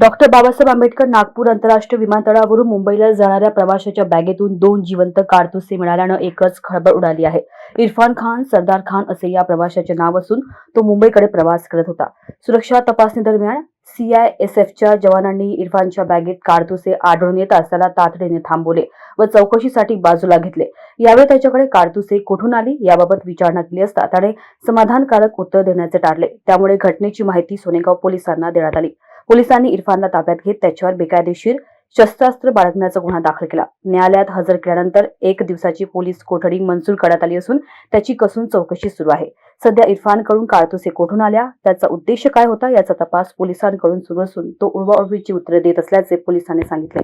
Doctor Babasaheb Ambedkar Nagpur आंतरराष्ट्रीय विमानतळावरून मुंबईला जाणाऱ्या प्रवाशाच्या बॅगेतून 2 जिवंत कारतुसे मिळाल्यानं एकच खळबळ उडाली आहे. इरफान खान सरदार खान असे या प्रवाशाचे नाव असून तो मुंबईकडे प्रवास करत होता. सुरक्षा तपासणी दरम्यान CISFच्या जवानांनी इरफानच्या बॅगेत कारतुसे आढळून येताच त्याला तातडीने थांबवले व चौकशीसाठी बाजूला घेतले. यावेळी त्याच्याकडे कारतुसे कुठून आली याबाबत विचारणा केली असता त्याने समाधानकारक उत्तर देण्याचे टाळले. त्यामुळे घटनेची माहिती सोनेगाव पोलिसांना देण्यात आली. पोलिसांनी इरफानला ताब्यात घेत त्याच्यावर बेकायदेशीर शस्त्रास्त्र बाळगण्याचा गुन्हा दाखल केला. न्यायालयात हजर केल्यानंतर 1 दिवसाची पोलीस कोठडी मंजूर करण्यात आली असून त्याची कसून चौकशी सुरू आहे. सध्या इरफानकडून कारतुसे कुठून आल्या, त्याचा उद्देश काय होता याचा तपास पोलिसांकडून सुरू असून तो उडवाउडवीची उत्तरे देत असल्याचे पोलिसांनी सांगितले.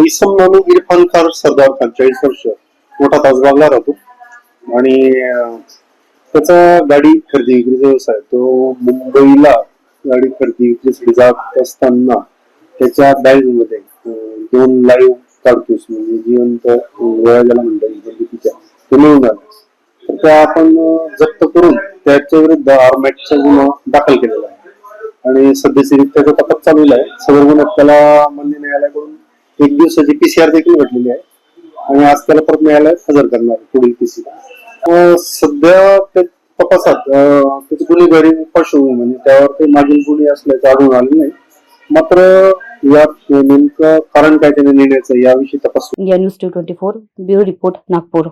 इसम नामी इरफान खान सरदार खान 40 वर्ष मोठा तासगावला राहतो आणि त्याचा गाडी खरेदी विक्रीचा व्यवसाय. तो मुंबईला गाडी खरेदी विक्रीसाठी जात असताना त्याच्या बॅग मध्ये 2 लाईव्ह कारतूस म्हणजे जिवंत गोळ्या ज्याला म्हणता येईल ते मिळून आले. तर त्या आपण जप्त करून त्याच्या विरुद्ध आरमॅटचा गुन्हा दाखल केलेला आहे आणि सध्याची त्याचा तपास चालू आहे. सदर गुन्ह्यात त्याला मान्य न्यायालयाकडून 1 दिवसाची PCR देखील घडलेली आहे आणि आज त्याला परत न्यायालयात हजर करणार पुढील PCR. सध्या त्या तपासात त्याची गुन्हेगारी पार्श्वभूमी म्हणजे त्यावर ते मागील गुन्हे असल्याचं आढळून आले नाही. मात्र यात नेमकं कारण काय त्याने नेण्याचं याविषयी तपास. News 24 bureau report Nagpur.